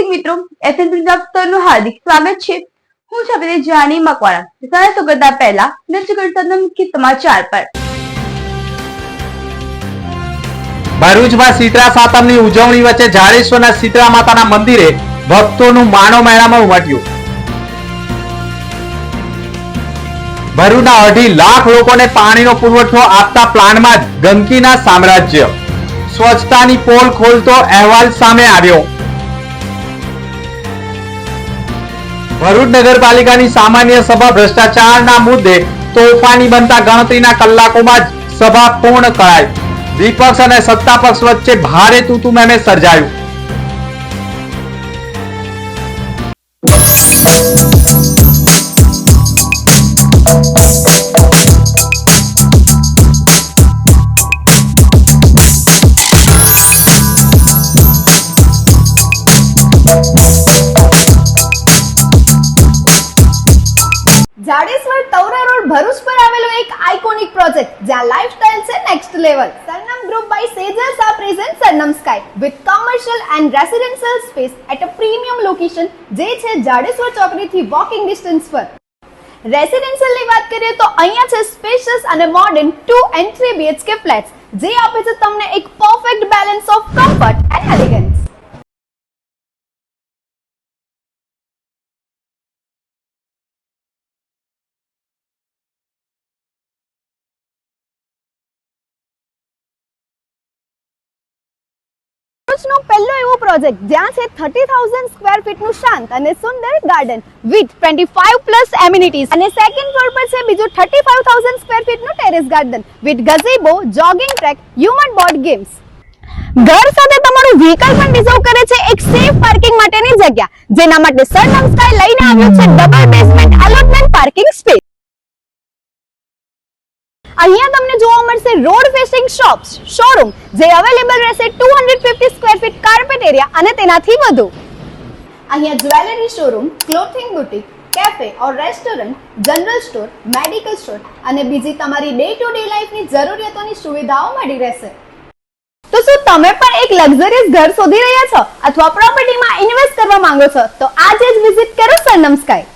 વિદ્યાર્થી મિત્રો, એસએનપી દફતરનું હાર્દિક સ્વાગત છે। હું છું આપણી જાની મકવાણા। તો કરતા પહેલા નજર કરતા મુખ્ય સમાચાર પર। ભરૂચમાં શીતળા સાતમની ઉજવણી વચ્ચે જાડેશ્વરના શીતળા માતાના મંદિરે ભક્તોનું માનો મેળામાં ઉમટ્યું। ભરૂચના 2.5 લાખ લોકોને પાણીનો પુરવઠો આપતા પ્લાન્ટમાં ગંદકીના સામ્રાજ્ય। સ્વચ્છતાની પોલ ખોલતો અહેવાલ સામે આવ્યો। ભરૂચ નગરપાલિકાની સામાન્ય સભા ભ્રષ્ટાચારના મુદ્દે તોફાની બનતા ગણતરીના કલાકોમાં જ સભા પૂર્ણ કરાઈ। વિપક્ષ અને સત્તા પક્ષ વચ્ચે ભારે તૂતુમેમે સર્જાયું। જાડેશ્વર તૌરા રોડ ભરૂચ પર આવેલો એક આઇકોનિક પ્રોજેક્ટ જ્યાં લાઇફસ્ટાઇલ છે next level. Sarnam group by Sejal's are present Sarnam sky with commercial and residential space at a premium location જે છે જાડેશ્વર ચોકડીથી વોકિંગ ડિસ્ટન્સ પર। રેસિડેન્શિયલ ની વાત કરીએ તો અહીંયા છે સ્પેશિયસ અને મોડર્ન 2 and 3 BHK ફ્લેટ્સ જે આપે છે તમને એક perfect balance of comfort and elegance. નો પહેલો એવો પ્રોજેક્ટ જ્યાં છે 30,000 સ્ક્વેર ફીટ નું શાંત અને સુંદર ગાર્ડન વિથ 25+ એમિનિટીઝ અને સેકન્ડ ફ્લોર પર છે બીજું 35,000 સ્ક્વેર ફીટ નું terrace garden with gazebo, jogging track, human board games. ઘર સાથે તમારું વ્હીકલ પણ રિઝર્વ કરે છે એક સેફ પાર્કિંગ માટેની જગ્યા જેના માટે સરનમ સ્કાય લઈને આવ્યો છે double basement allotment parking space. અહીંયા તમને જોવા મળશે રોડ ફેસિંગ શોપ્સ શોરૂમ જે અવેલેબલ રહેશે 250 સ્ક્વેર ફીટ કાર્પેટ એરિયા અને તેનાથી વધુ। અહીંયા jewellery showroom, clothing boutique, cafe ઓર restaurant, general store, medical store અને બીજી તમારી ડે ટુ ડે લાઈફની જરૂરિયાતોની સુવિધાઓ મળી રહેશે। તો શું તમે પણ એક લક્ઝરિયસ ઘર શોધી રહ્યા છો અથવા પ્રોપર્ટીમાં ઇન્વેસ્ટ કરવા માંગો છો તો આજે જ વિઝિટ કરો સરનમ સ્કાય।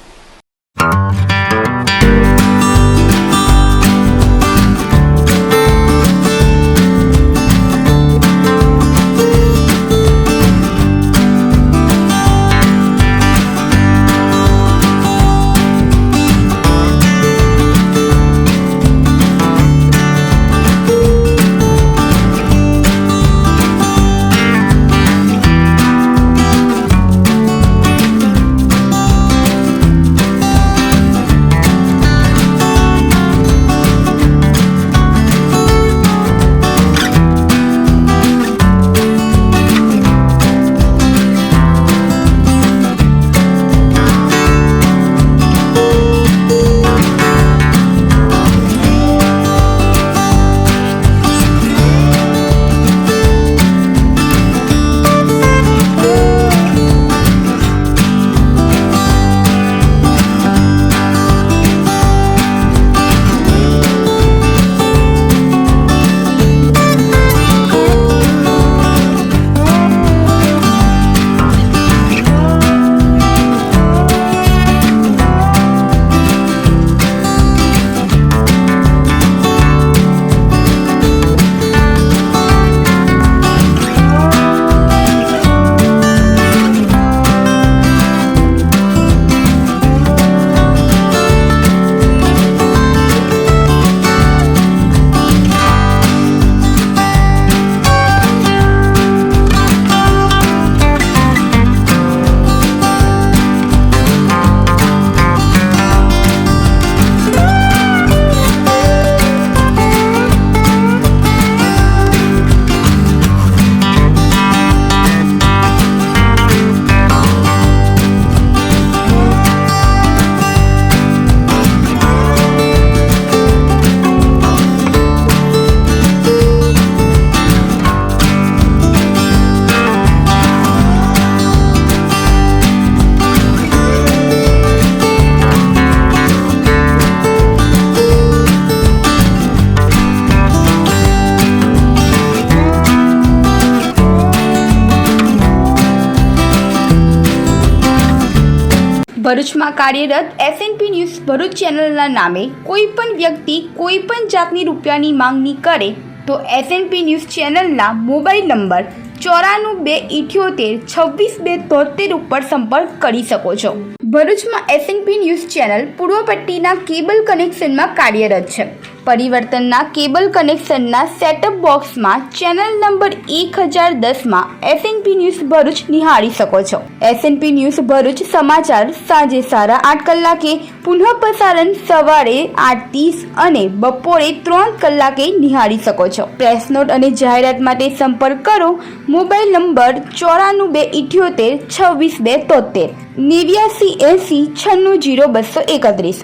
ભરૂચમાં કાર્યરત એસએનપી ન્યૂઝ ભરૂચ ચેનલના નામે કોઈ પણ વ્યક્તિ કોઈ પણ જાતની રૂપિયાની માંગણી કરે તો એસએનપી ન્યૂઝ ચેનલના મોબાઈલ નંબર 9428762273 ઉપર સંપર્ક કરી શકો છો. ભરૂચમાં એસએનપી ન્યૂઝ ચેનલ પૂર્વ પટ્ટીના કેબલ કનેક્શનમાં કાર્યરત છે. પરિવર્તનના કેબલ કનેક્શનના સેટઅપ બોક્સમાં ચેનલ નંબર 1010માં એસએનપી ન્યૂઝ ભરૂચ નિહાળી શકો છો. એસએનપી ન્યૂઝ ભરૂચ સમાચાર સાંજે 8:30 કલાકે, પુનઃ પ્રસારણ સવારે 8:30 અને બપોરે 3 કલાકે નિહાળી શકો છો. પ્રેસ નોટ અને જાહેરાત માટે સંપર્ક કરો. Mobile number 9428762273 8980960231.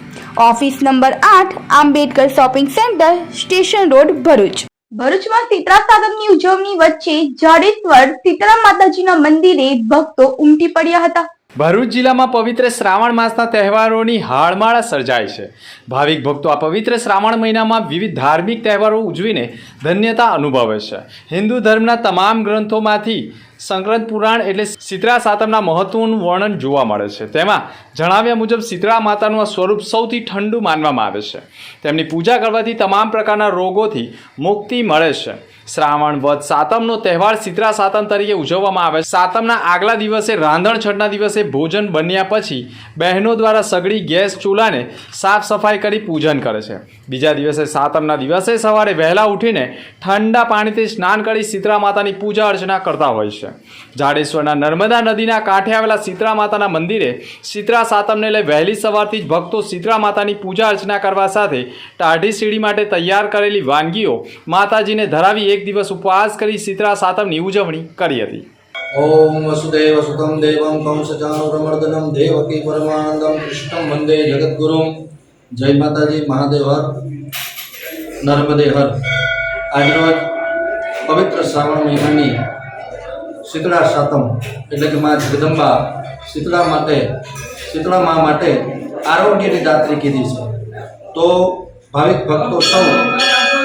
Office number 8, Ambedkar shopping centre, station road, Bharuch. ભરૂચમાં શીતળા સાતમની ઉજવણી વચ્ચે જાડેશ્વર શીતળા માતાજીના મંદિરે ભક્તો ઉમટી પડ્યા હતા. ભરૂચ જિલ્લામાં પવિત્ર શ્રાવણ માસના તહેવારોની હાડમાળા સર્જાય છે. ભાવિક ભક્તો આ પવિત્ર શ્રાવણ મહિનામાં વિવિધ ધાર્મિક તહેવારો ઉજવીને ધન્યતા અનુભવે છે. હિન્દુ ધર્મના તમામ ગ્રંથોમાંથી સંક્રાંત પુરાણ એટલે શીતળા સાતમના મહત્વનું વર્ણન જોવા મળે છે. તેમાં જણાવ્યા મુજબ શીતળા માતાનું આ સ્વરૂપ સૌથી ઠંડુ માનવામાં આવે છે. તેમની પૂજા કરવાથી તમામ પ્રકારના રોગોથી મુક્તિ મળે છે. શ્રાવણ વદ સાતમનો તહેવાર શીતળા સાતમ તરીકે ઉજવવામાં આવે છે. સાતમના આગલા દિવસે રાંધણછઠના દિવસે ભોજન બન્યા પછી બહેનો દ્વારા સગડી ગેસ ચૂલાને સાફ સફાઈ કરી પૂજન કરે છે. બીજા દિવસે સાતમના દિવસે સવારે વહેલા ઉઠીને ઠંડા પાણીથી સ્નાન કરી શીતળા માતાની પૂજા અર્ચના કરતા હોય છે. જાડેશ્વરના નર્મદા નદીના કાંઠે આવેલા શીતળા માતાના મંદિરે શીતળા સાતમને લઈ વહેલી સવારથી જ ભક્તો શીતળા માતાની પૂજા અર્ચના કરવા સાથે ટાઢી સીડી માટે તૈયાર કરેલી વાનગીઓ માતાજીને ધરાવી એક દિવસ ઉપવાસ કરી શીતળા સાતમની ઉજવણી કરી હતી. ઓમ વસુદેવ સુતમ દેવમ કંસચાણૂરમર્દનમ દેવકી પરમાનંદમ કૃષ્ણમ વંદે જગદ્ગુરુમ. જય માતાજી, મહાદેવ હર, નર્મદે હર. આજરોજ પવિત્ર શ્રાવણ મહિનાની શીતળા સાતમ એટલે કે મા જગદંબા શીતળા મા માટે આરોગ્યની દાત્રી કીધી છે. તો ભાવિક ભક્તો સૌ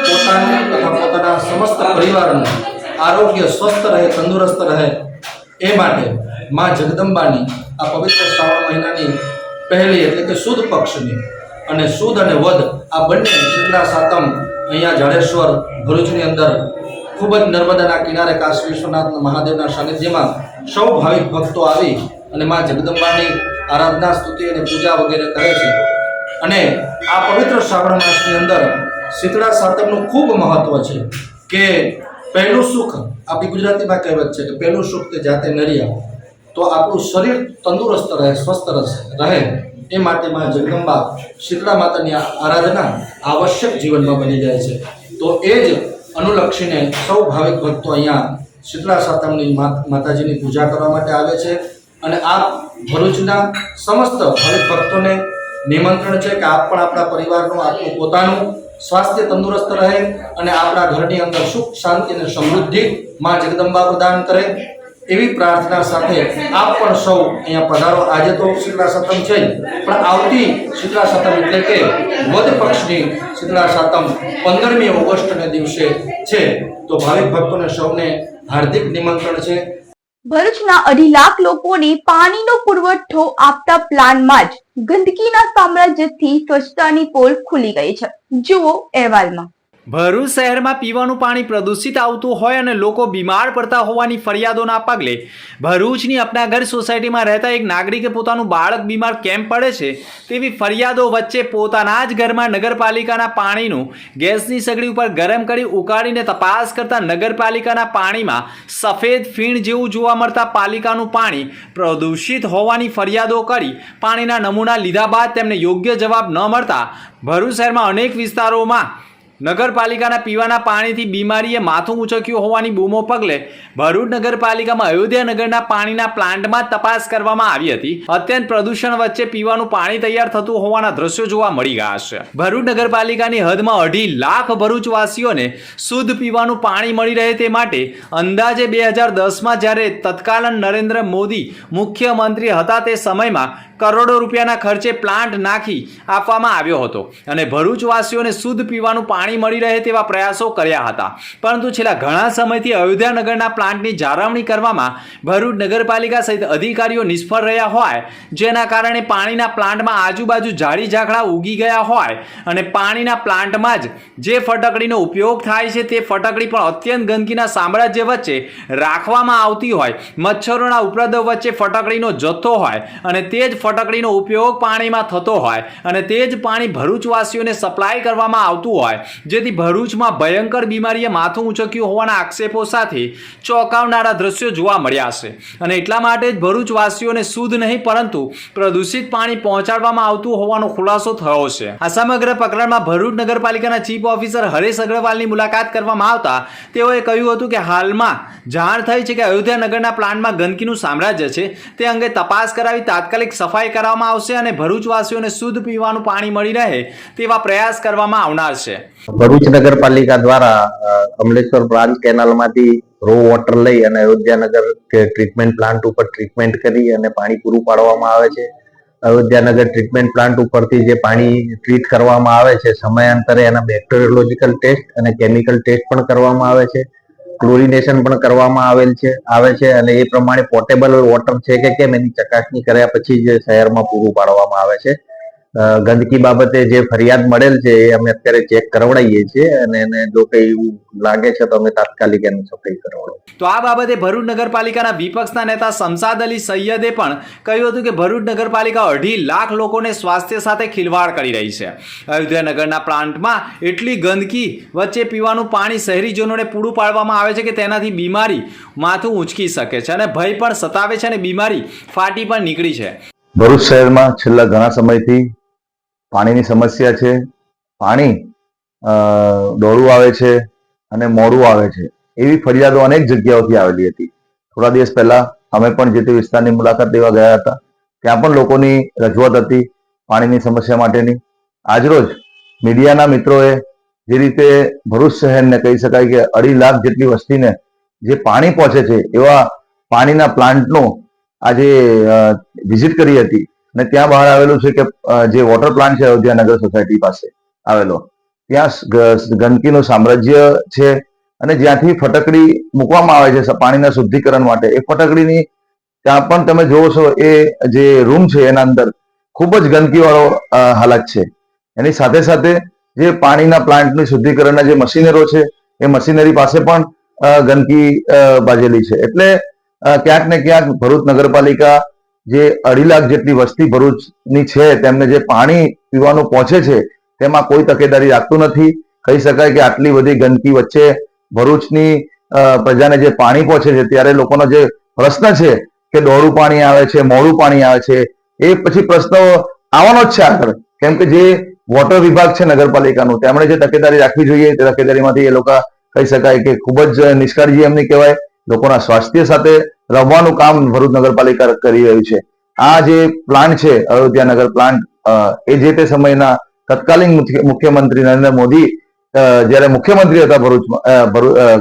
પોતાનું તથા પોતાના સમસ્ત પરિવારનું આરોગ્ય સ્વસ્થ રહે, તંદુરસ્ત રહે એ માટે મા જગદંબાની આ પવિત્ર શ્રાવણ મહિનાની પહેલી એટલે કે સુદ પક્ષની અને સુદ અને વદ આ બંને શીતળા સાતમ અહીંયા જાડેશ્વર ભરૂચની અંદર ખૂબ જ નર્મદાના કિનારે કાશી વિશ્વનાથ મહાદેવના સાનિધ્યમાં સૌ ભાવિક ભક્તો આવી અને મા જગદંબાની આરાધના, સ્તુતિ અને પૂજા વગેરે કરે છે. અને આ પવિત્ર શ્રાવણ માસની અંદર શીતળા સાતમનું ખૂબ મહત્વ છે કે પહેલું સુખ, આપણી ગુજરાતીમાં કહેવત છે કે પહેલું સુખ તે જાતે નરિયા. તો આપણું શરીર તંદુરસ્ત રહે, સ્વસ્થ રહે એ માટે મા જગદંબા શીતળા માતાની આરાધના આવશ્યક જીવનમાં બની જાય છે. તો એ જ અનુલક્ષીને સૌ ભાવિક ભક્તો અહીંયા શીતળા સાતમની માતાજીની પૂજા કરવા માટે આવે છે. અને આ ભરૂચના સમસ્ત ભાવિક ભક્તોને નિમંત્રણ છે કે આપ પણ આપણા પરિવારનું, આપણું પોતાનું સ્વાસ્થ્ય તંદુરસ્ત રહે અને આપણા ઘરની અંદર સુખ, શાંતિ અને સમૃદ્ધિ મા જગદંબા પ્રદાન કરે એવી પ્રાર્થના સાથે આપ પણ સૌ અહીંયા પધારો. આજે તો શીતળા સાતમ છે, પણ આવતી શીતળા સાતમ એટલે કે વદ પક્ષની શીતળા સાતમ 15મી ઓગસ્ટને દિવસે છે. તો ભાવિક ભક્તોને સૌને હાર્દિક નિમંત્રણ છે. ભરૂચના 2.5 લાખ લોકોને પાણીનો પુરવઠો આપતા પ્લાન્ટમાં જ ગંદકીના સામ્રાજ્યથી સ્વચ્છતાની પોલ ખુલી ગઈ છે. જુઓ અહેવાલમાં. ભરૂચ શહેરમાં પીવાનું પાણી પ્રદૂષિત આવતું હોય અને લોકો બીમાર પડતા હોવાની ફરિયાદોના પગલે ભરૂચની અપનાઘર સોસાયટીમાં રહેતા એક નાગરિકે પોતાનું બાળક બીમાર કેમ પડે છે તેવી ફરિયાદો વચ્ચે પોતાના જ ઘરમાં નગરપાલિકાના પાણીનું ગેસની સગડી ઉપર ગરમ કરી ઉકાળીને તપાસ કરતા નગરપાલિકાના પાણીમાં સફેદ ફીણ જેવું જોવા મળતા પાલિકાનું પાણી પ્રદૂષિત હોવાની ફરિયાદો કરી પાણીના નમૂના લીધા બાદ તેમને યોગ્ય જવાબ ન મળતા ભરૂચ શહેરમાં અનેક વિસ્તારોમાં નગરપાલિકાના પીવાના પાણીથી બીમારીએ માથું ઉચક્યું હોવાની બૂમો પગલે ભરૂચ નગરપાલિકામાં અયોધ્યા નગરના પાણીના પ્લાન્ટમાં તપાસ કરવામાં આવી હતી. અત્યંત પ્રદૂષણ વચ્ચે પીવાનું પાણી તૈયાર થતું હોવાના દ્રશ્યો જોવા મળી ગયા છે. ભરૂચ નગરપાલિકાની હદમાં 2.5 લાખ ભરૂચવાસીઓને શુદ્ધ પીવાનું પાણી મળી રહે તે માટે અંદાજે 2010માં જ્યારે તત્કાલીન નરેન્દ્ર મોદી મુખ્યમંત્રી હતા તે સમયમાં કરોડો રૂપિયાના ખર્ચે પ્લાન્ટ નાખી આપવામાં આવ્યો હતો અને ભરૂચવાસીઓને શુદ્ધ પીવાનું પાણી મળી રહે તેવા પ્રયાસો કર્યા હતા, પરંતુ છેલ્લા ઘણા સમયથી અયોધ્યાનગરના પ્લાન્ટની જાળવણી કરવામાં ભરૂચ નગરપાલિકા સહિત અધિકારીઓ નિષ્ફળ રહ્યા હોય, જેના કારણે પાણીના પ્લાન્ટમાં આજુબાજુ ઝાડી ઝાકડા ઉગી ગયા હોય અને પાણીના પ્લાન્ટમાં જ જે ફટકડીનો ઉપયોગ થાય છે તે ફટકડી પણ અત્યંત ગંદકીના સામ્રાજ્ય વચ્ચે રાખવામાં આવતી હોય, મચ્છરોના ઉપદ્રવ વચ્ચે ફટકડીનો જથ્થો હોય અને તે જ ફટકડીનો ઉપયોગ પાણીમાં થતો હોય અને તે જ પાણી ભરૂચવાસીઓને સપ્લાય કરવામાં આવતું હોય, જેથી ભરૂચમાં ભયંકર બીમારીએ માથું ઊંચક્યું હોવાના આક્ષેપો સાથે ચોંકાવનારા દ્રશ્યો જોવા મળ્યા છે અને એટલા માટે જ ભરૂચવાસીઓને શુદ્ધ નહીં પરંતુ પ્રદૂષિત પાણી પહોંચાડવામાં આવતું હોવાનો ખુલાસો થયો છે। આ સમગ્ર પ્રકરણમાં ભરૂચ નગરપાલિકાના ચીફ ઓફિસર હરેશ અગ્રવાલની મુલાકાત કરવામાં આવતા તેઓએ કહ્યું હતું કે હાલમાં જાણ થઈ છે કે અયોધ્યાનગરના પ્લાન્ટમાં ગંદકીનું સામ્રાજ્ય છે, તે અંગે તપાસ કરાવી તાત્કાલિક સફાઈ કરવામાં આવશે અને ભરૂચવાસીઓને શુદ્ધ પીવાનું પાણી મળી રહે તેવા પ્રયાસ કરવામાં આવનાર છે। ભરૂચ નગરપાલિકા દ્વારા કમલેશ્વર બ્રાન્ચ કેનાલમાંથી રો વોટર લઈ અને અયોધ્યાનગર ટ્રીટમેન્ટ પ્લાન્ટ ઉપર ટ્રીટમેન્ટ કરી અને પાણી પૂરું પાડવામાં આવે છે। અયોધ્યાનગર ટ્રીટમેન્ટ પ્લાન્ટ ઉપરથી જે પાણી ટ્રીટ કરવામાં આવે છે, સમયાંતરે એના બેક્ટેરિયોલોજીકલ ટેસ્ટ અને કેમિકલ ટેસ્ટ પણ કરવામાં આવે છે, ક્લોરિનેશન પણ કરવામાં આવે છે અને એ પ્રમાણે પોર્ટેબલ વોટર છે કે કેમ એની ચકાસણી કર્યા પછી જ શહેરમાં પૂરું પાડવામાં આવે છે। ગંદકી બાબતે જે ફરિયાદ મળેલ છે એ અમે અત્યારે ચેક કરાવડાવીએ છીએ અને એને જો કઈ એવું લાગે છે તો અમે તાત્કાલિક એની સફાઈ કરાવડાવીએ। તો આ બાબતે ભરૂચ નગરપાલિકાના વિપક્ષના નેતા શમશાદ અલી સૈયદે પણ કહ્યું હતું કે ભરૂચ નગરપાલિકા 2.5 લાખ લોકોને સ્વાસ્થ્ય સાથે ખિલવાડ કરી રહી છે। અયોધ્યાનગરના પ્લાન્ટમાં એટલી ગંદકી વચ્ચે પીવાનું પાણી શહેરીજનોને પૂરું પાડવામાં આવે છે કે તેનાથી બીમારી માથું ઊંચકી શકે છે અને ભય પણ સતાવે છે અને બીમારી ફાટી પણ નીકળી છે। ભરૂચ શહેરમાં છેલ્લા ઘણા સમયથી પાણીની સમસ્યા છે। પાણી દોડું આવે છે અને મોડું આવે છે એવી ફરિયાદો અનેક જગ્યાઓથી આવેલી હતી। થોડા દિવસ પહેલા અમે પણ જે તે વિસ્તારની મુલાકાત લેવા ગયા હતા, ત્યાં પણ લોકોની રજૂઆત હતી પાણીની સમસ્યા માટેની। આજરોજ મીડિયાના મિત્રોએ જે રીતે ભરૂચ શહેરને કહી શકાય કે 2.5 લાખ જેટલી વસ્તીને જે પાણી પહોંચે છે એવા પાણીના પ્લાન્ટનો આજે વિઝિટ કરી હતી અને ત્યાં બહાર આવેલું છે કે જે વોટર પ્લાન્ટ છે અયોધ્યાનગર સોસાયટી પાસે આવેલો, ત્યાં ગંદકીનું સામ્રાજ્ય છે અને જ્યાંથી ફટકડી મૂકવામાં આવે છે પાણીના શુદ્ધિકરણ માટે, એ ફટકડીની ત્યાં પણ તમે જોવો છો એ જે રૂમ છે એના અંદર ખૂબ જ ગંદકીવાળો હાલત છે। એની સાથે સાથે જે પાણીના પ્લાન્ટની શુદ્ધિકરણના જે મશીનરો છે એ મશીનરી પાસે પણ ગંદકી બાજેલી છે। એટલે ક્યાંક ને ક્યાંક ભરૂચ નગરપાલિકા જે 2.5 લાખ જેટલી વસ્તી ભરૂચની છે તેમને જે પાણી પીવાનું પહોંચે છે તેમાં કોઈ તકેદારી રાખતું નથી। કહી શકાય કે આટલી બધી ગંદકી વચ્ચે ભરૂચની પ્રજાને જે પાણી પહોંચે છે ત્યારે લોકોનો જે પ્રશ્ન છે કે દોડું પાણી આવે છે, મોડું પાણી આવે છે, એ પછી પ્રશ્ન આવવાનો જ છે આગળ, કેમ કે જે વોટર વિભાગ છે નગરપાલિકાનું તેમણે જે તકેદારી રાખવી જોઈએ તે તકેદારીમાંથી એ લોકો કહી શકાય કે ખૂબ જ નિષ્કાળજી એમની કહેવાય। લોકોના સ્વાસ્થ્ય સાથે રમવાનું કામ ભરૂચ નગરપાલિકા કરી રહ્યું છે। આ જે પ્લાન્ટ છે અયોધ્યાનગર પ્લાન્ટ, એ જે તે સમયના તત્કાલીન મુખ્યમંત્રી નરેન્દ્ર મોદી જ્યારે મુખ્યમંત્રી હતા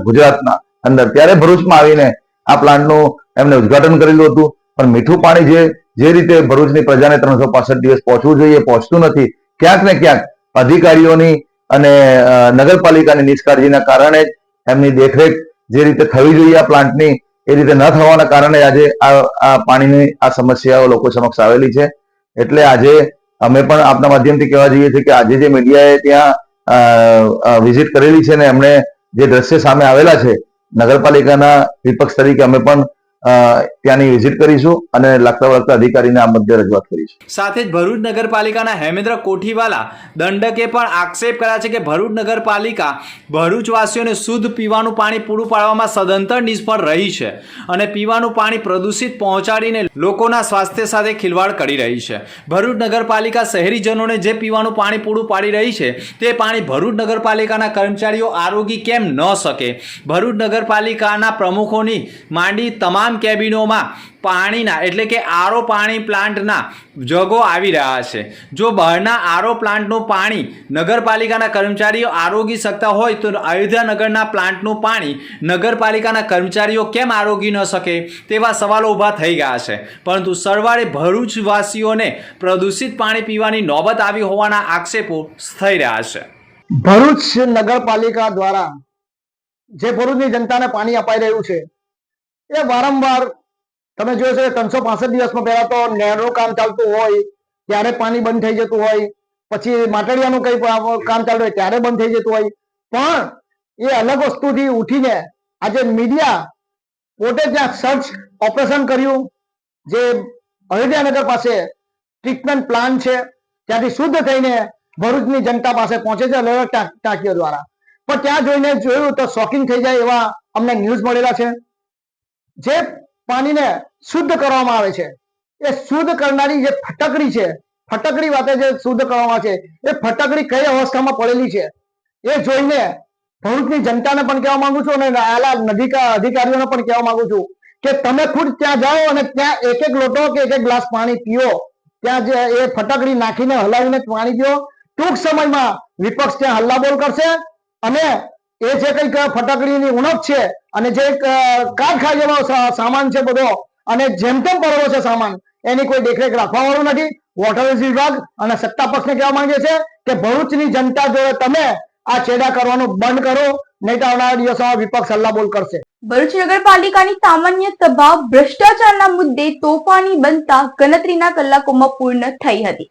ગુજરાતના અંદર, ત્યારે ભરૂચમાં આવીને આ પ્લાન્ટનું એમને ઉદઘાટન કરેલું હતું, પણ મીઠું પાણી જે રીતે ભરૂચની પ્રજાને 365 દિવસ પહોંચવું જોઈએ પહોંચતું નથી। ક્યાંક ને ક્યાંક અધિકારીઓની અને નગરપાલિકાની નિષ્કાળજીના કારણે એમની દેખરેખ જે રીતે થવી જોઈએ આ પ્લાન્ટની એ રીતે ન થવાના કારણે આજે આ પાણીની આ સમસ્યાઓ લોકો સમક્ષ આવેલી છે। એટલે આજે અમે પણ આપના માધ્યમથી કહેવા જઈએ છીએ કે આજે જે મીડિયાએ ત્યાં વિઝિટ કરેલી છે ને એમણે જે દ્રશ્ય સામે આવેલા છે, નગરપાલિકાના વિપક્ષ તરીકે અમે પણ ત્યાંની વિઝિટ કરીશું અને લાગતા વળગતા અધિકારીને આ મુદ્દે રજૂઆત કરીશું। સાથે જ ભરૂચ નગરપાલિકાના હેમેન્દ્ર કોઠીવાલા દંડકે પણ આક્ષેપ કર્યા છે કે ભરૂચ નગરપાલિકા ભરૂચવાસીઓને શુદ્ધ પીવાનું પાણી પૂરું પાડવામાં સદંતર નિષ્ફળ રહી છે અને પીવાનું પાણી પ્રદૂષિત પહોંચાડીને લોકોના સ્વાસ્થ્ય સાથે ખિલવાડ કરી રહી છે। ભરૂચ નગરપાલિકા શહેરીજનોને જે પીવાનું પાણી પૂરું પાડી રહી છે તે પાણી ભરૂચ નગરપાલિકાના કર્મચારીઓ આરોગી કેમ ન શકે? ભરૂચ નગરપાલિકાના પ્રમુખોની માંડી તમામ તમામ કેબિનોમાં પાણીના એટલે કે આરો પાણી પ્લાન્ટના જગો આવી રહ્યા છે. જો બહારના આરો પ્લાન્ટનું પાણી નગરપાલિકાના કર્મચારીઓ આરોગી શકતા હોય તો અયોધ્યાનગરના પ્લાન્ટનું પાણી નગરપાલિકાના કર્મચારીઓ કેમ આરોગી ન શકે તેવા સવાલો ઊભા થઈ ગયા છે. પરંતુ સરવાળે ભરૂચવાસીઓને પ્રદૂષિત પાણી પીવાની નોબત આવી હોવાના આક્ષેપો થઈ રહ્યા છે. ભરૂચ નગરપાલિકા દ્વારા જે ભરૂચની જનતાને પાણી અપાઈ રહ્યું છે એ વારંવાર તમે જોયું છે 365 દિવસમાં પહેલા તો નહેરનું કામ ચાલતું હોય ત્યારે પાણી બંધ થઈ જતું હોય, પછી માટડિયાનું કઈ કામ ચાલતું હોય ત્યારે બંધ થઈ જતું હોય. પણ એ અલગ વસ્તુથી ઉઠીને આજે મીડિયા પોતે ત્યાં સર્ચ ઓપરેશન કર્યું. જે અયોધ્યાનગર પાસે ટ્રીટમેન્ટ પ્લાન્ટ છે ત્યાંથી શુદ્ધ થઈને ભરૂચની જનતા પાસે પહોંચે છે અલગ અલગ ટાંકીઓ દ્વારા. પણ ત્યાં જોઈને જોયું તો શોકિંગ થઈ જાય એવા અમને ન્યૂઝ મળેલા છે. જે પાણીને શુદ્ધ કરવામાં આવે છે એ શુદ્ધ કરનારી જે ફટકડી છે, ફટકડી વાતે જે શુદ્ધ કરવામાં આવે છે એ ફટકડી કઈ અવસ્થામાં પડેલી છે એ જોઈને ભરૂચની જનતાને પણ કહેવા માંગુ છું અને આલા અધિકારીઓને પણ કહેવા માંગુ છું કે તમે ખુદ ત્યાં જાઓ અને ત્યાં એક એક લોટો કે એક એક ગ્લાસ પાણી પીઓ. ત્યાં જે એ ફટકડી નાખીને હલાવીને પાણી પીઓ. ટૂંક સમયમાં વિપક્ષ ત્યાં હલ્લાબોલ કરશે અને એ જે કઈક ફટાકડીની ઉણપ છે અને જે કારખા જેવો સામાન છે બધો અને જેમ તેમ પડેલો છે સામાન, એની કોઈ દેખરેખ રાખવા વાળું નથી. વોટર વિભાગ અને સત્તા પક્ષને કહેવા માંગે છે કે ભરૂચની જનતા જોડે તમે આ છેડા કરવાનું બંધ કરો, નહીં તો આવનારા દિવસોમાં વિપક્ષ હલ્લાબોલ કરશે. ભરૂચ નગરપાલિકાની સામાન્ય સભા ભ્રષ્ટાચારના મુદ્દે તોફાની બનતા ગણતરીના કલાકોમાં પૂર્ણ થઈ હતી.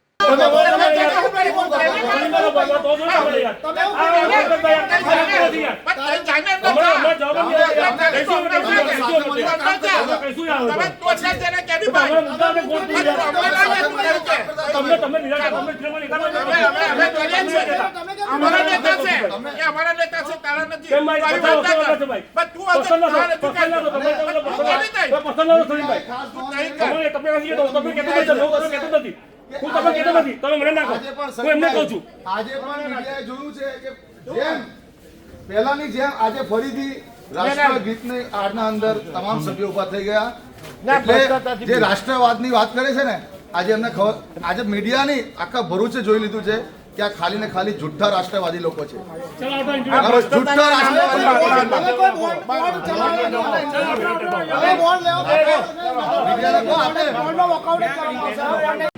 પહેલાની જેમ આજે ફરીથી રાષ્ટ્રગીતની આડના અંદર તમામ સભ્યો ઉભા થઈ ગયા. એટલે જે રાષ્ટ્રવાદની વાત કરે છે ને, આજે એમને ખબર, આજે મીડિયાની આખા ભરૂચે જોઈ લીધું છે કે આ ખાલી ને ખાલી જુઠ્ઠા રાષ્ટ્રવાદી લોકો છે. જુઠ્ઠા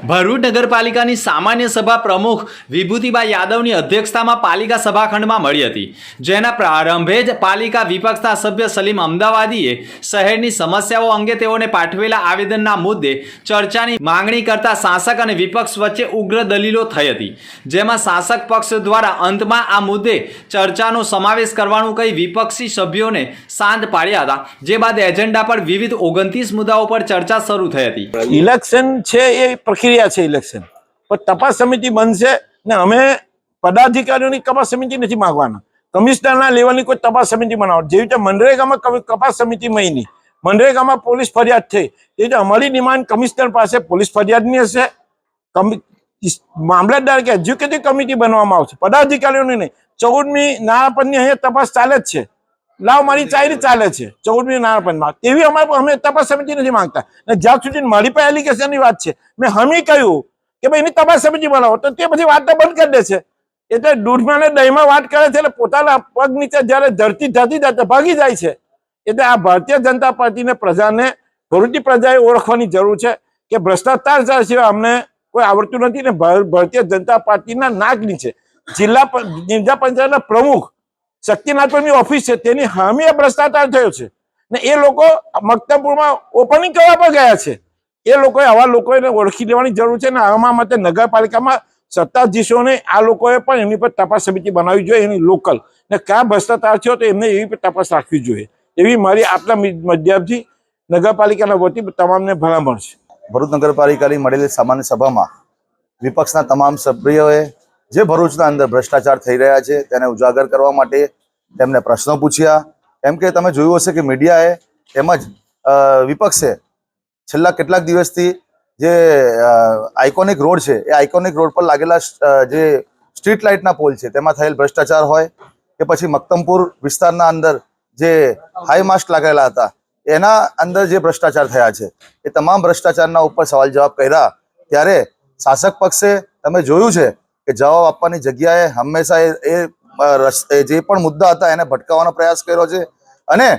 ભરૂચ નગરપાલિકાની સામાન્ય સભા પ્રમુખ વિભૂતિબા યાદવની અધ્યક્ષતામાં પાલિકા સભાખંડમાં મળી હતી. જેના પ્રારંભે જ પાલિકા વિપક્ષના સભ્ય સલીમ અમદાવાદીએ શહેરની સમસ્યાઓ અંગે તેઓને પાઠવેલા આવેદનના મુદ્દે ચર્ચાની માંગણી કરતા શાસક અને વિપક્ષ વચ્ચે ઉગ્ર દલીલો થઈ હતી. જેમાં શાસક પક્ષ દ્વારા અંતમાં આ મુદ્દે ચર્ચાનો સમાવેશ કરવાનું કહી વિપક્ષી સભ્યોને શાંત પાડ્યા હતા. જે બાદ એજન્ડા પર વિવિધ 29 મુદ્દાઓ પર ચર્ચા શરૂ થઈ હતી. ઇલેક્શન છે એ પ્રક્રિયા છે, ઇલેક્શન પણ તપાસ સમિતિ બનશે ને અમે પદાધિકારીઓની તપાસ સમિતિ નથી માંગવાના, કમિશનરના લેવલની કોઈ તપાસ સમિતિ બનાવો. જેવી રીતે મનરેગામાં તપાસ સમિતિ મળી, મનરેગામાં પોલીસ ફરિયાદ થઈ, એ રીતે અમારી ડિમાન્ડ કમિશનર પાસે પોલીસ ફરિયાદની હશે, મામલતદાર કે એજ્યુકેટિવ કમિટી બનાવવામાં આવશે, પદાધિકારીઓની નહીં. 14મી નાણાપંચની અહીંયા તપાસ ચાલે જ છે, લાવ મારી ચાયરી ચાલે છે 14મી નાણાપંચમાં, તેવી અમે તપાસ સમિતિ નથી માંગતા. જ્યાં સુધી મારી પાસે એલિગેશનની વાત છે, મેં હમી કહ્યું કે ભાઈ એની તપાસ સમિતિ બનાવો, તો તે પછી વાત બંધ કરી દે છે. એટલે દૂધમાં ને દહીંમાં વાત કરે છે, એટલે પોતાના પગ નીચે જયારે ધરતી ધરતી જાય ભાગી જાય છે. એટલે આ ભારતીય જનતા પાર્ટીને પ્રજાને, ભરૂચની પ્રજાએ ઓળખવાની જરૂર છે કે ભ્રષ્ટાચાર સિવાય અમને કોઈ આવડતું નથી ને ભારતીય જનતા પાર્ટીના નાક નીચે જિલ્લા પંચાયતના પ્રમુખ શક્તિનાથની ઓફિસ છે, તેની હામીએ ભ્રષ્ટાચાર થયો છે ને એ લોકો મક્તમપુરમાં ઓપનિંગ કરવા પર ગયા છે. એ લોકોએ આવા લોકોને ઓળખી લેવાની જરૂર છે ને આમાં માટે નગરપાલિકામાં સત્તાધીશોને આ લોકોએ પણ એમની પર તપાસ સમિતિ બનાવવી જોઈએ, એની લોકલ ને ક્યાં ભ્રષ્ટાચાર થયો તો એમને એવી તપાસ રાખવી જોઈએ, એવી મારી આપના માધ્યમથી નગરપાલિકાના વતી તમામને ભલામણ છે. ભરૂચ નગરપાલિકાની મળેલી સામાન્ય સભામાં વિપક્ષના તમામ સભ્યોએ જે ભરૂચના અંદર ભ્રષ્ટાચાર થઈ રહ્યા છે તેને ઉજાગર કરવા માટે તેમને પ્રશ્નો પૂછ્યા. એમ કે તમે જોયું હશે કે મીડિયાએ તેમજ વિપક્ષે છેલ્લા કેટલાક દિવસથી જે આઇકોનિક રોડ છે એ આઇકોનિક રોડ પર લાગેલા જે સ્ટ્રીટ લાઇટના પોલ છે તેમાં થયેલ ભ્રષ્ટાચાર હોય કે પછી મક્તમપુર વિસ્તારના અંદર જે હાઈ માસ્ટ લાગેલા હતા એના અંદર જે ભ્રષ્ટાચાર થયા છે એ તમામ ભ્રષ્ટાચારના ઉપર સવાલ જવાબ કર્યા ત્યારે શાસક પક્ષે તમે જોયું છે કે જવાબ આપવાની જગ્યાએ હંમેશા એ જે પણ મુદ્દા હતા એને ભટકાવવાનો પ્રયાસ કર્યો છે અને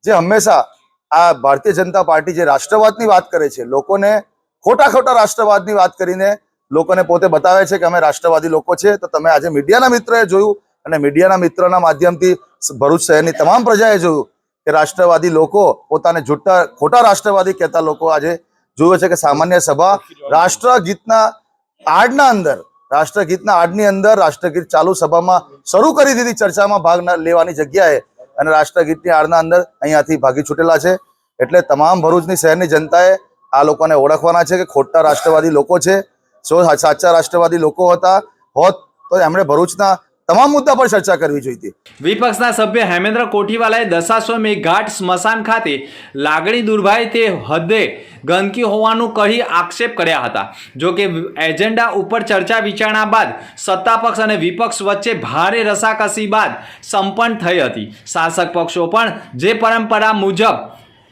જે હંમેશા આ ભારતીય જનતા પાર્ટી જે રાષ્ટ્રવાદની વાત કરે છે, લોકોને ખોટા રાષ્ટ્રવાદની વાત કરીને લોકોને પોતે બતાવે છે કે અમે રાષ્ટ્રવાદી લોકો છે. તો તમે આજે મીડિયાના મિત્રએ જોયું અને મીડિયાના મિત્રના માધ્યમથી ભરૂચ શહેરની તમામ પ્રજાએ જોયું કે રાષ્ટ્રવાદી લોકો પોતાને ખોટા રાષ્ટ્રવાદી કહેતા લોકો આજે જોયું છે કે સામાન્ય સભા રાષ્ટ્રગીતના આડની અંદર રાષ્ટ્રગીત ચાલુ સભામાં શરૂ કરી દીધી ચર્ચામાં ભાગ લેવાની જગ્યાએ અને રાષ્ટ્રગીતની આડના અંદર અહીંયાથી ભાગી છૂટેલા છે. એટલે તમામ ભરૂચની શહેરની જનતાએ આ લોકોને ઓળખવાના છે કે ખોટા રાષ્ટ્રવાદી લોકો છે. સાચા રાષ્ટ્રવાદી લોકો હોત તો એમણે ભરૂચના તમામ મુદ્દા પર ચર્ચા કરવી જોઈએ. વિપક્ષના સભ્ય હેમેન્દ્ર કોઠીવાલાએ દશાશ્વમેઘ ઘાટ સ્મશાન ખાતે લાગણી દુર્ભાય તે હદે ગંદકી હોવાનું કહી આક્ષેપ કર્યા હતા. જો કે એજન્ડા ઉપર ચર્ચા વિચારણા બાદ સત્તાપક્ષ અને વિપક્ષ વચ્ચે ભારે રસાકસી બાદ સંપન્ન થઈ હતી. શાસક પક્ષો પણ જે પરંપરા મુજબ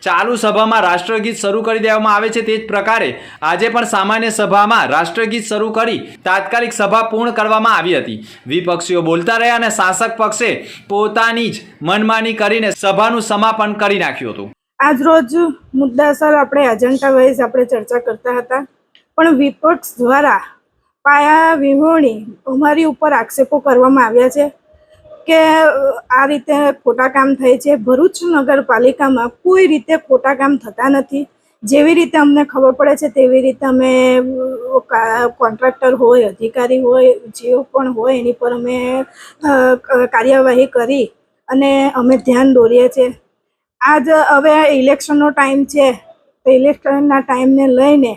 ચાલુ સભામાં રાષ્ટ્રગીત શરૂ કરી દેવામાં આવે છે તે જ પ્રકારે આજે પણ સામાન્ય સભામાં રાષ્ટ્રગીત શરૂ કરી તાત્કાલિક સભા પૂર્ણ કરવામાં આવી હતી. વિપક્ષીઓ બોલતા રહ્યા અને શાસક પક્ષે પોતાની જ મનમાની કરીને સભાનું સમાપન કરી નાખ્યું હતું. આજ રોજ મુદ્દાસર આપણે એજન્ડા વાઇઝ આપણે ચર્ચા કરતા હતા, પણ વિપક્ષ દ્વારા પાયા વિહોણી અમારી ઉપર આક્ષેપો કરવામાં આવ્યા છે કે આ રીતે ખોટા કામ થાય છે. ભરૂચ નગરપાલિકામાં કોઈ રીતે ખોટા કામ થતા નથી. જેવી રીતે અમને ખબર પડે છે તેવી રીતે અમે કોન્ટ્રાક્ટર હોય, અધિકારી હોય, જેઓ પણ હોય એની પર અમે કાર્યવાહી કરી અને અમે ધ્યાન દોરીએ છીએ. આજ હવે ઇલેક્શનનો ટાઈમ છે તો ઇલેક્શનના ટાઈમને લઈને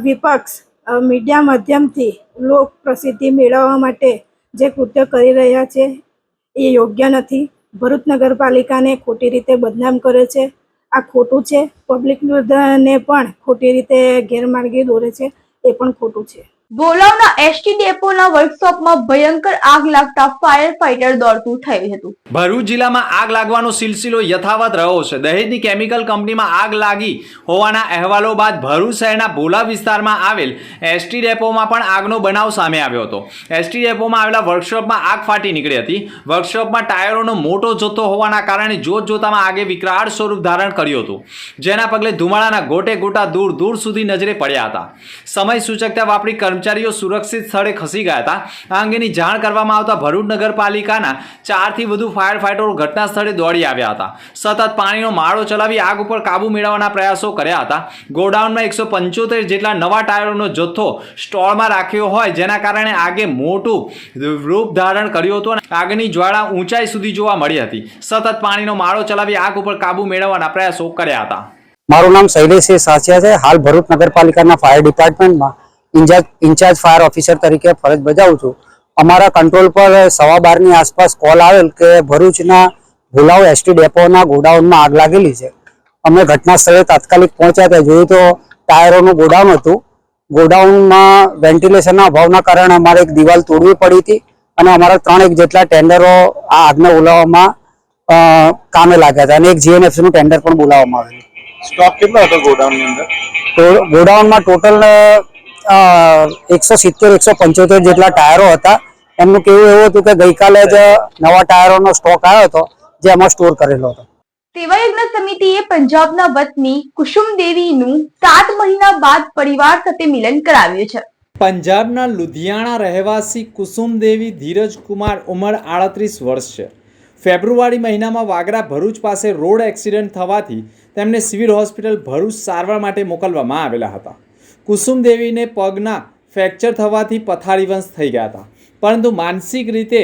વિપક્ષ મીડિયા માધ્યમથી લોક પ્રસિદ્ધિ મેળવવા માટે જે કૃત્ય કરી રહ્યા છે એ યોગ્ય નથી. ભરૂચ નગરપાલિકાને ખોટી રીતે બદનામ કરે છે. આ ખોટું છે. પબ્લિકને પણ ખોટી રીતે ગેરમાર્ગે દોરે છે, એ પણ ખોટું છે. બોલાવના એસટી ડેપોના વર્કશોપમાં ભયંકર આગ લાગતા ફાયર ફાઈટર દોડતું થયું હતું. ભરૂચ જિલ્લામાં આગ લાગવાનો સિલસિલો યથાવત રહ્યો છે. દહેજની કેમિકલ કંપનીમાં આગ લાગી હોવાના અહેવાલો બાદ ભરૂચ શહેરના ભોલા વિસ્તારમાં આવેલ એસટી ડેપોમાં પણ આગનો બનાવ સામે આવ્યો હતો. એસટી ડેપોમાં આવેલા વર્કશોપમાં આગ ફાટી નીકળી હતી. વર્કશોપમાં ટાયરોનો મોટો જથ્થો હોવાના કારણે જોતજોતામાં આગે વિકરાળ સ્વરૂપ ધારણ કર્યું હતું, જેના પગલે ધુમાડાના ગોટે ગોટા દૂર દૂર સુધી નજરે પડ્યા હતા. સમય સૂચકતા વાપરી કર્મચારીઓ સુરક્ષિત સ્થળે ખસી ગયા હતા. આ અંગેની જાણ કરવામાં આવતા ભરૂચ નગરપાલિકાના 4 થી વધુ ફાયર ફાઈટરો ઘટના સ્થળે દોડી આવ્યા હતા. સતત પાણીનો માળો ચલાવી આગ ઉપર કાબુ મેળવવાના પ્રયાસો કર્યા હતા. ગોડાઉનમાં 175 જેટલા નવા ટાયરોનો જથ્થો સ્ટોરમાં રાખ્યો હોય, જેના કારણે આગે મોટું રૂપ ધારણ કર્યું હતું અને આગની જ્વાળા ઊંચાઈ સુધી જોવા મળી હતી. સતત પાણીનો માળો ચલાવી આગ ઉપર કાબુ મેળવવાના પ્રયાસો કર્યા હતા. મારું નામ શૈલેષ સાચિયા છે. હાલ ભરૂચ નગરપાલિકાના ફાયર ડિપાર્ટમેન્ટમાં ઇન્ચાર્જ ફાયર ઓફિસર તરીકે ફરજ બજાવું છું. અમારા કંટ્રોલ પર 12:15 ની આસપાસ કોલ આવેલ કે ભરૂચના ભોલાવ એસટી ડેપોના ગોડાઉનમાં આગ લાગેલી છે. અમે ઘટના સ્થળે તાત્કાલિક પહોંચ્યા ત્યાં જોયું તો ટાયરોનું ગોડાઉન હતું. ગોડાઉનમાં વેન્ટિલેશનના અભાવના કારણે અમારે એક દિવાલ તોડવી પડી હતી અને અમારા 3 જેટલા ટેન્ડરો આ આગને બોલાવવામાં કામે લાગ્યા હતા અને એક જીએનએફસી નું ટેન્ડર પણ બોલાવવામાં આવેલું. સ્ટોક કેટલો હતો ગોડાઉનની અંદર? ગોડાઉનમાં ટોટલ 170-175 જેટલા ટાયરો હતા. એમનું કેવું એવું હતું કે ગઈકાલે જ નવા ટાયરોનો સ્ટોક આવ્યો હતો જે એમાં સ્ટોર કરેલો હતો. સેવાયજ્ઞ સમિતિએ પંજાબના વતની કુસુમ દેવીનું 7 મહિના બાદ પરિવાર સાથે મિલન કરાવ્યું છે. પંજાબના લુધિયાણા રહેવાસી કુસુમ દેવી ધીરજ કુમાર ઉંમર 38 વર્ષ છે. ફેબ્રુઆરી મહિનામાં વાગરા ભરૂચ પાસે રોડ એક્સિડન્ટ થવાથી તેમને સિવિલ હોસ્પિટલ ભરૂચ સારવાર માટે મોકલવામાં આવેલા હતા. કુસુમ દેવીને પગના ફ્રેક્ચર થવાથી પથારીવંશ થઈ ગયા હતા, પરંતુ માનસિક રીતે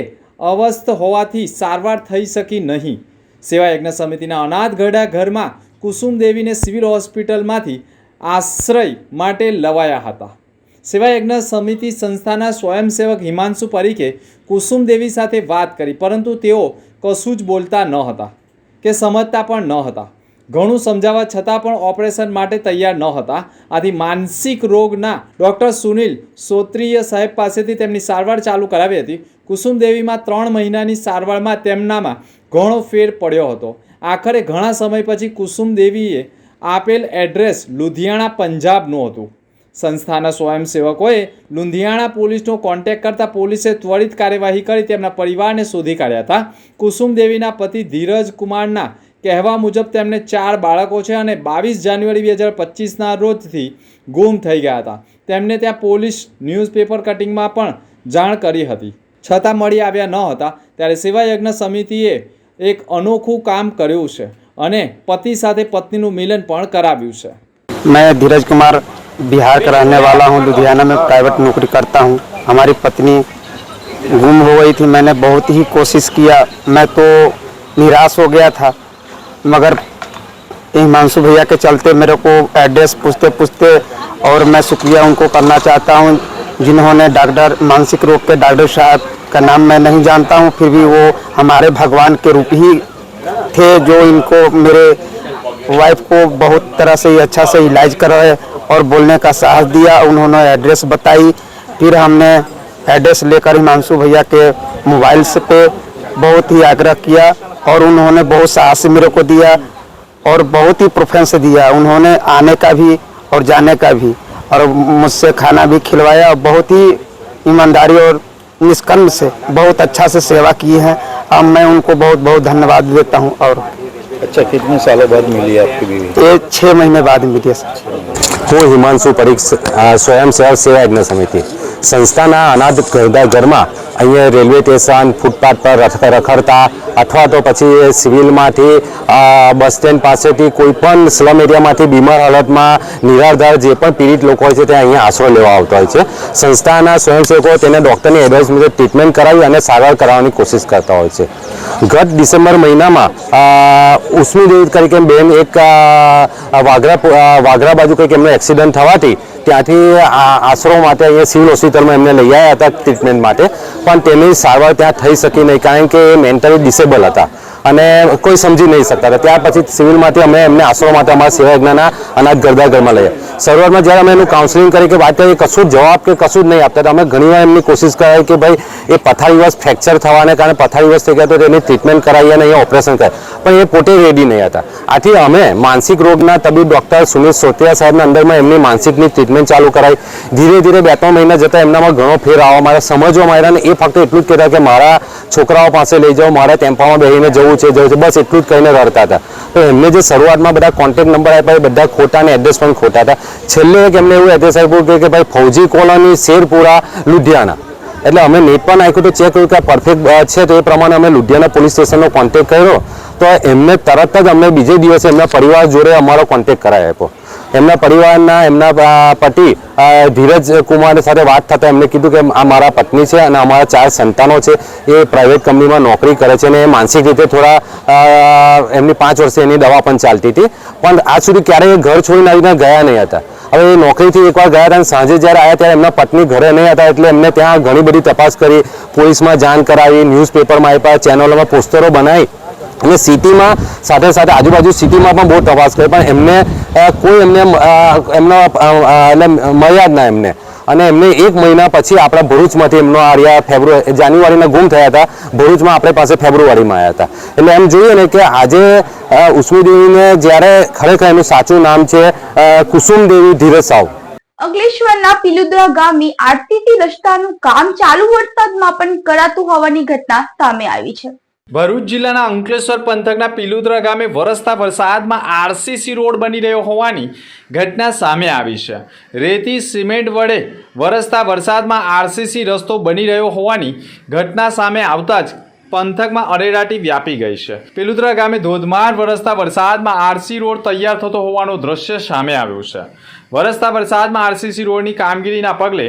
અસ્વસ્થ હોવાથી સારવાર થઈ શકી નહીં. સેવાયજ્ઞ સમિતિના અનાથ ઘરડા ઘરમાં કુસુમ દેવીને સિવિલ હોસ્પિટલમાંથી આશ્રય માટે લવાયા હતા. સેવાયજ્ઞ સમિતિ સંસ્થાના સ્વયંસેવક હિમાંશુ પરીખે કુસુમ દેવી સાથે વાત કરી, પરંતુ તેઓ કશું જ બોલતા ન હતા કે સમજતા પણ ન હતા. ઘણું સમજાવવા છતાં પણ ઓપરેશન માટે તૈયાર ન હતા. આથી માનસિક રોગના ડૉક્ટર સુનિલ સોત્રીય સાહેબ પાસેથી તેમની સારવાર ચાલુ કરાવી હતી. કુસુમ દેવીમાં 3 મહિનાની સારવારમાં તેમનામાં ઘણો ફેર પડ્યો હતો. આખરે ઘણા સમય પછી કુસુમ દેવીએ આપેલ એડ્રેસ લુધિયાણા પંજાબનું હતું. સંસ્થાના સ્વયંસેવકોએ લુધિયાણા પોલીસનો કોન્ટેક્ટ કરતાં પોલીસે ત્વરિત કાર્યવાહી કરી તેમના પરિવારને શોધી કાઢ્યા હતા. કુસુમ દેવીના પતિ ધીરજ કુમારના કહેવા મુજબ તેમને 4 બાળકો છે અને 22 જાન્યુઆરી 2025ના રોજથી ગુમ થઈ ગયા હતા. તેમને ત્યાં પોલીસ ન્યૂઝપેપર કટિંગમાં પણ જાણ કરી હતી, છતાં મળી આવ્યા ન હતા. ત્યારે સેવાયજ્ઞ સમિતિએ એક અનોખું કામ કર્યું છે અને પતિ સાથે પત્નીનું મિલન પણ કરાવ્યું છે. मैं धीरज कुमार बिहार का रहने वाला हूँ, लुधियाना में प्राइवेट नौकरी करता हूँ. हमारी पत्नी गुम हो गई थी. मैंने बहुत ही कोशिश किया, मैं तो निराश हो गया था, मगर हिमांशु भैया के चलते मेरे को एड्रेस पूछते पूछते, और मैं शुक्रिया उनको करना चाहता हूँ जिन्होंने डॉक्टर मानसिक रोग के डॉक्टर साहब का नाम मैं नहीं जानता हूँ, फिर भी वो हमारे भगवान के रूप ही थे, जो इनको मेरे वाइफ को बहुत तरह से अच्छा से इलाज कराए और बोलने का साहस दिया. उन्होंने एड्रेस बताई, फिर हमने एड्रेस लेकर हिमांशु भैया के मोबाइल से पे बहुत ही आग्रह किया और उन्होंने बहुत साहस मेरे को दिया और बहुत ही प्रेफरेंस दिया. उन्होंने आने का भी और जाने का भी, और मुझसे खाना भी खिलवाया. बहुत ही ईमानदारी और निष्कर्म से बहुत अच्छा से सेवा की है. अब मैं उनको बहुत बहुत धन्यवाद देता हूँ. और अच्छा, कितने सालों बाद मिली आपकी बीवी? ये 6 महीने बाद मिली है. હું હિમાંશુ પરીખ, સ્વયંસેવક સેવાયજ્ઞ સમિતિ સંસ્થાના અનાથ ઘરમાં અહીંયા રેલવે સ્ટેશન ફૂટપાથ પર રખડતા અથવા તો પછી સિવિલમાંથી બસ સ્ટેન્ડ પાસેથી કોઈ પણ સ્લમ એરિયામાંથી બીમાર હાલતમાં નિરાધાર જે પણ પીડિત લોકો હોય છે તે અહીંયા આશરો લેવા આવતા હોય છે. સંસ્થાના સ્વયંસેવકો તેને ડૉક્ટરની એડવાઇસ મુજબ ટ્રીટમેન્ટ કરાવી અને સારવાર કરાવવાની કોશિશ કરતા હોય છે. ગત ડિસેમ્બર મહિનામાં ઉસ્મી દેવી તરીકે બેન એક વાગરા બાજુ કંઈક એમનો એક્સિડન્ટ થવાથી ત્યાંથી આશરો માટે અહીંયા સિવિલ હોસ્પિટલમાં એમને લઈ આવ્યા હતા ટ્રીટમેન્ટ માટે, પણ તેની સારવાર ત્યાં થઈ શકી નહીં કારણ કે એ મેન્ટલી ડિસેબલ હતા અને કોઈ સમજી નહીં શકતા હતા. ત્યાર પછી સિવિલમાંથી અમે એમને આશરો માટે અમારા સેવાયજ્ઞના અનાથ ઘરમાં લઈએ. શરૂઆતમાં જ્યારે અમે એનું કાઉન્સેલિંગ કરી કે વાત કરીએ કશું જવાબ કે કશું જ નહીં આપતા, તો અમે ઘણીવાર એમની કોશિશ કરાવી કે ભાઈ એ પથારીવશ ફ્રેક્ચર થવાને કારણે પથારીવશ થઈ ગયા તો તેની ટ્રીટમેન્ટ કરાવીએ અને અહીંયા ઓપરેશન કરે, પણ એ પોતે રેડી નહીં હતા. આથી અમે માનસિક રોગના તબીબ ડૉક્ટર સુમિત સોતિયા સાહેબના અંદરમાં એમની માનસિકની ટ્રીટમેન્ટ ચાલુ કરાવી. ધીરે ધીરે 2-3 મહિના જતાં એમનામાં ઘણો ફેર આવવા માંડ્યો, સમજવા માંડ્યા અને એ ફક્ત એટલું જ કહેતા કે મારા છોકરાઓ પાસે લઈ જાઓ, મારા ટેમ્પામાં બેસીને જવું છે, બસ એટલું જ કહીને રડતા હતા. તો એમને જે શરૂઆતમાં બધા કોન્ટેક્ટ નંબર આપ્યા એ બધા ખોટા અને એડ્રેસ પણ ખોટા હતા. છેલ્લે એક એમને એવું એડ્રેસ આપ્યું કે ભાઈ ફૌજી કોલોની શેરપુરા લુધિયાણા. એટલે અમે નેટ પર નાખ્યું તો ચેક કર્યું કે પરફેક્ટ છે, તો એ પ્રમાણે અમે લુધિયાણા પોલીસ સ્ટેશનનો કોન્ટેક્ટ કર્યો તો એમને તરત જ અમને બીજે દિવસે એમના પરિવાર જોડે અમારો કોન્ટેક્ટ કરાવી આપ્યો. એમના પરિવારના એમના પતિ ધીરજ કુમાર સાથે વાત થતાં એમને કીધું કે આ મારા પત્ની છે અને અમારા 4 સંતાનો છે, એ પ્રાઇવેટ કંપનીમાં નોકરી કરે છે અને એ માનસિક રીતે થોડા એમની 5 વર્ષે એની દવા પણ ચાલતી હતી, પણ આજ સુધી ક્યારેય ઘર છોડીને આવીને ગયા નહીં હતા. હવે એ નોકરીથી એકવાર ગયા હતા અને સાંજે જ્યારે આવ્યા ત્યારે એમના પત્ની ઘરે નહીં હતા, એટલે એમને ત્યાં ઘણી બધી તપાસ કરી, પોલીસમાં જાણ કરાવી, ન્યૂઝપેપરમાં આપ્યા, ચેનલોમાં પોસ્ટરો બનાવી અને સિટીમાં સાથે સાથે આજુબાજુ સિટીમાં પણ બહુ તપાસ કરી, પણ એમને કોઈ એમનો એટલે મળ્યા જ ના એમને. અને એમને 1 મહિના પછી આપણા ભરૂચમાંથી એમનો આર્યા જાન્યુઆરીના ગુમ થયા હતા, ભરૂચમાં આપણે પાસે ફેબ્રુઆરીમાં આવ્યા હતા. એટલે એમ જોઈએ ને કે આજે ઉસ્મી દેવીને જ્યારે ખરેખર એનું સાચું નામ છે કુસુમ દેવી ધીરજ સાવ. અંકલેશ્વરના પિલુદ્રા ગામની આરસીસી રસ્તાનું કામ ચાલુ વરસાદમાં પણ કરાતું હોવાની ઘટના સામે આવી છે. ભરૂચ જિલ્લાના અંકલેશ્વર પંથકના પિલુદ્રા ગામે વરસતા વરસાદમાં આરસીસી રોડ બની રહ્યો હોવાની ઘટના સામે આવી છે. રેતી સિમેન્ટ વડે વરસતા વરસાદમાં આરસીસી રસ્તો બની રહ્યો હોવાની ઘટના સામે આવતા જ પંથકમાં અરેરાટી વ્યાપી ગઈ છે. પિલુદ્રા ગામે ધોધમાર વરસતા વરસાદમાં આરસી રોડ તૈયાર થતો હોવાનું દ્રશ્ય સામે આવ્યું છે. વરસતા વરસાદમાં આરસીસી રોડની કામગીરીના પગલે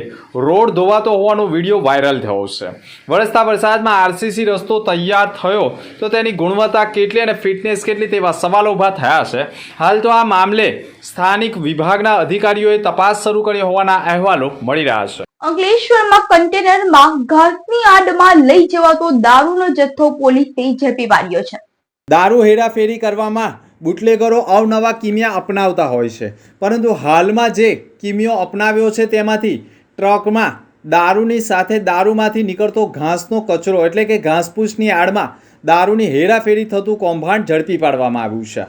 રોડ ધોવાતો હોવાનો વિડીયો વાયરલ થયો છે. વરસતા વરસાદમાં આરસીસી રસ્તો તૈયાર થયો તો તેની ગુણવત્તા કેટલી અને ફિટનેસ કેટલી તેવા સવાલો ઊભા થયા છે. હાલ તો આ મામલે સ્થાનિક વિભાગના અધિકારીઓએ તપાસ શરૂ કરી હોવાના અહેવાલો મળી રહ્યા છે. અંકલેશ્વરમાં કન્ટેનરમાં ઘાસની આડમાં લઈ જવાતો દારૂનો જથ્થો પોલીસે ઝડપી પાડ્યો છે. દારૂ હેરાફેરી કરવામાં બુટલેગરો અવનવા કિમિયા અપનાવતા હોય છે, પરંતુ હાલમાં જે કિમિયો અપનાવ્યો છે તેમાંથી ટ્રકમાં દારૂની સાથે દારૂમાંથી નીકળતો ઘાસનો કચરો એટલે કે ઘાસપૂસની આડમાં દારૂની હેરાફેરી થતું કૌભાંડ ઝડપી પાડવામાં આવ્યું છે.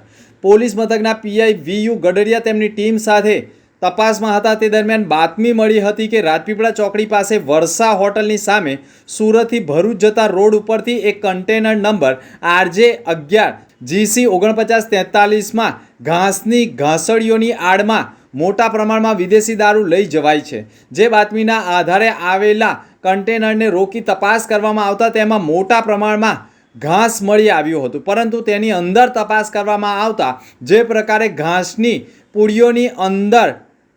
પોલીસ મથકના પીઆઈ વીયુ ગડરિયા તેમની ટીમ સાથે તપાસમાં હતા તે દરમિયાન બાતમી મળી હતી કે રાજપીપળા ચોકડી પાસે વર્ષા હોટલની સામે સુરતથી ભરૂચ જતા રોડ ઉપરથી એક કન્ટેનર નંબર RJ11 GC 4943માં ઘાસની ઘાસળીઓની આડમાં મોટા પ્રમાણમાં વિદેશી દારૂ લઈ જવાય છે. જે બાતમીના આધારે આવેલા કન્ટેનરને રોકી તપાસ કરવામાં આવતા તેમાં મોટા પ્રમાણમાં ઘાસ મળી આવ્યું હતું, પરંતુ તેની અંદર તપાસ કરવામાં આવતા જે પ્રકારે ઘાસની પૂળીઓની અંદર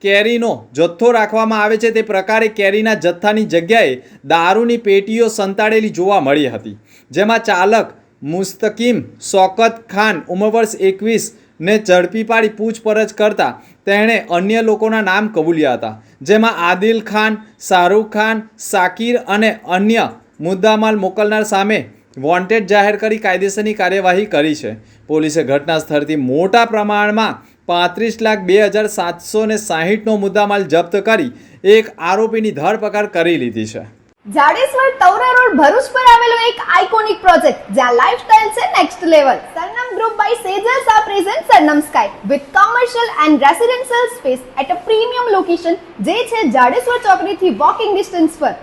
કેરીનો જથ્થો રાખવામાં આવે છે તે પ્રકારે કેરીના જથ્થાની જગ્યાએ દારૂની પેટીઓ સંતાડેલી જોવા મળી હતી. જેમાં ચાલક મુસ્તકીમ શોકત ખાન ઉંમર વર્ષ 21 ને ઝડપી પાડી પૂછપરછ કરતા તેણે અન્ય લોકોના નામ કબૂલ્યા હતા, જેમાં આદિલ ખાન, શાહરૂખ ખાન, શાકીર અને અન્ય મુદ્દામાલ મોકલનાર સામે વોન્ટેડ જાહેર કરી કાયદેસરની કાર્યવાહી કરી છે. પોલીસે ઘટના સ્થળથી મોટા પ્રમાણમાં 35,02,760નો મુદ્દામાલ જપ્ત કરી એક આરોપીની ધરપકડ કરી લીધી છે. જાડેશ્વર તવરા રોડ ભરૂચ પર આવેલો એક આઇકોનિક પ્રોજેક્ટ જ્યાં લાઇફસ્ટાઇલ છે next level. Sarnam group by Sejal સા present Sarnam sky with commercial and residential space at a premium location, જે છે જાડેશ્વર ચોકડીથી વોકિંગ ડિસ્ટન્સ પર.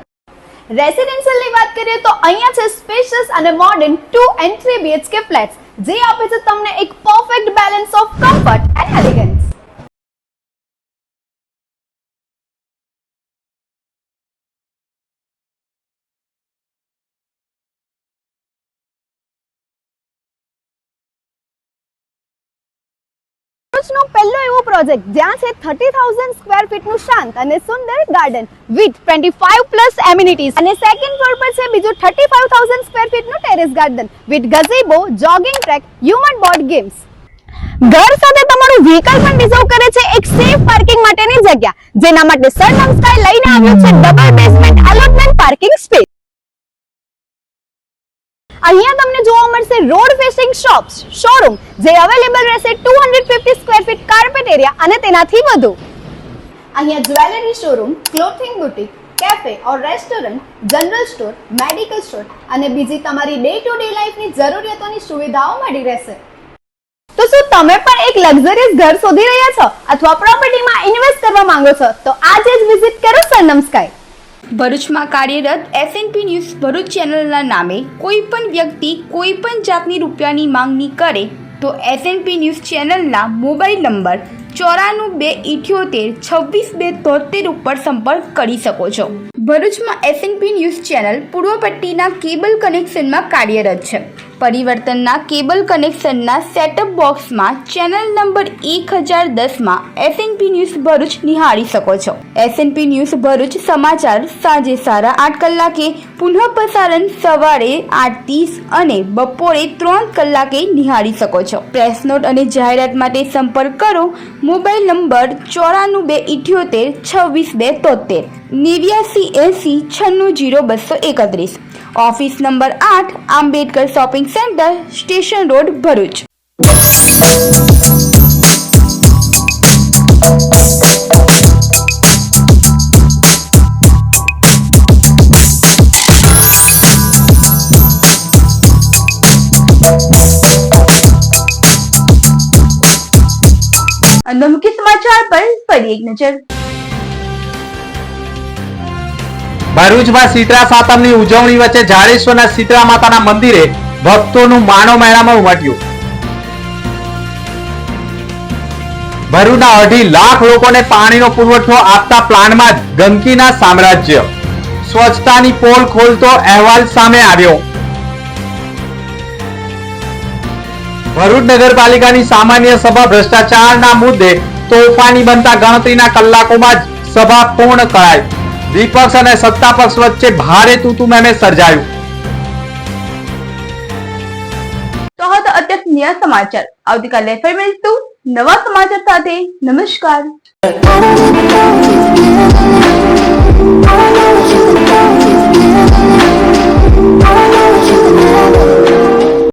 રેસિડેન્શિયલની વાત કરીએ તો અહીંયા છે સ્પેશિયસ અને મોડર્ન 2 and 3 BHK ફ્લેટ્સ, જે આપે છે તમને એક perfect balance of comfort and elegance. ભરૂચનો પહેલો એવો પ્રોજેક્ટ જ્યાં છે 30,000 સ્ક્વેર ફીટનું શાંત અને સુંદર ગાર્ડન વિથ 25+ એમિનિટીઝ, અને સેકન્ડ ફ્લોર પર છે બીજું 35,000 સ્ક્વેર ફીટનું terrace garden with gazebo, jogging track, human board games. ઘર સાથે તમારું વ્હીકલ પણ રિઝર્વ કરે છે એક સેફ પાર્કિંગ માટેની જગ્યા, જેના માટે સરનમ સ્કાય લઈને આવ્યો છે double basement allotment parking space. અહીંયા તમને જોવા મળશે રોડ ફેસિંગ શોપ્સ શોરૂમ, જે અવેલેબલ રહેશે 250 સ્ક્વેર ફીટ કાર્પેટ એરિયા અને તેનાથી વધુ. અહીંયા jewellery showroom, clothing boutique, cafe ઓર restaurant, general store, medical store અને બીજી તમારી ડે ટુ ડે લાઈફની જરૂરિયાતોની સુવિધાઓ મળી રહેશે. તો શું તમે પણ એક લક્ઝરિયસ ઘર શોધી રહ્યા છો અથવા પ્રોપર્ટીમાં ઇન્વેસ્ટ કરવા માંગો છો? તો આજે જ વિઝિટ કરો સરનમ સ્કાય. ભરૂચમાં કાર્યરત SNP ન્યૂઝ ભરૂચ ચેનલના નામે કોઈ પણ વ્યક્તિ કોઈ પણ જાતની રૂપિયાની માંગણી કરે તો SNP ન્યૂઝ ચેનલના મોબાઈલ નંબર 9428762273 ઉપર સંપર્ક કરી શકો છો. ભરૂચમાં SNP ન્યૂઝ ચેનલ પૂર્વ પટ્ટીના કેબલ કનેક્શનમાં કાર્યરત છે. પરિવર્તનના કેબલ કનેક્શનના સેટઅપ બોક્સમાં ચેનલ નંબર 1010માં SNP ન્યૂઝ ભરૂચ નિહાળી શકો છો. SNP ન્યૂઝ ભરૂચ સમાચાર સાંજે 8:30 કલાકે, પુનઃ પ્રસારણ સવારે 8:30 અને બપોરે 3 કલાકે નિહાળી શકો છો. પ્રેસ નોટ અને જાહેરાત માટે સંપર્ક કરો mobile number 9478762273 8980960231. Office number 8 Ambedkar shopping centre, station road, Bharuch. અને મુખ્ય સમાચાર પર ફરી એક નજર. ભરૂચમાં શીતળા સાતમની ઉજવણી વચ્ચે જાડેશ્વરના શીતળા માતાના મંદિરે ભક્તોનું માણો મેળામાં ઉમટ્યું. ભરૂચના 2.5 લાખ લોકોને પાણીનો પુરવઠો આપતા પ્લાન્ટમાં ગંદકીના સામ્રાજ્ય. સ્વચ્છતાની પોલ ખોલતો અહેવાલ સામે આવ્યો. ભરૂચ નગરપાલિકાની સામાન્ય સભા ભ્રષ્ટાચારના મુદ્દે તોફાની બનતા ગણતરીના કલાકોમાં જ સભા પૂર્ણ કરાઈ. વિપક્ષ અને સત્તા પક્ષ વચ્ચે ભારે તૂતુમેમે સર્જાયું. તો હતા અત્યારના સમાચાર. આવતીકાલે ફરી મળીશું નવા સમાચાર સાથે. નમસ્કાર.